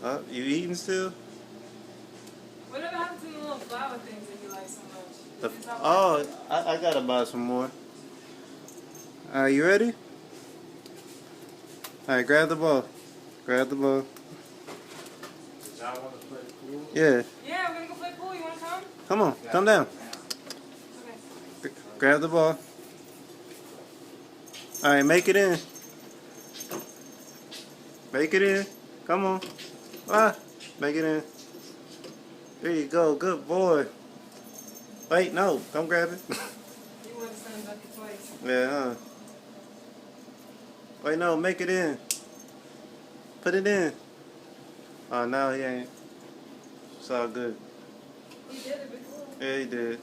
You eating still? Whatever happened to the little flower things that you like so much? I gotta buy some more. You ready? Alright, grab the ball. Grab the ball. Y'all want to play pool? Yeah. Yeah, we're gonna go play pool. You wanna come? Come on, come down. Okay. Grab the ball. Alright, make it in. Make it in. Come on. Make it in. There you go. Good boy. Wait, no. Don't grab it. You want to stand up twice. Yeah, huh? Wait, no. Make it in. Put it in. Oh, no, he ain't. It's all good. He did it before. Yeah, he did.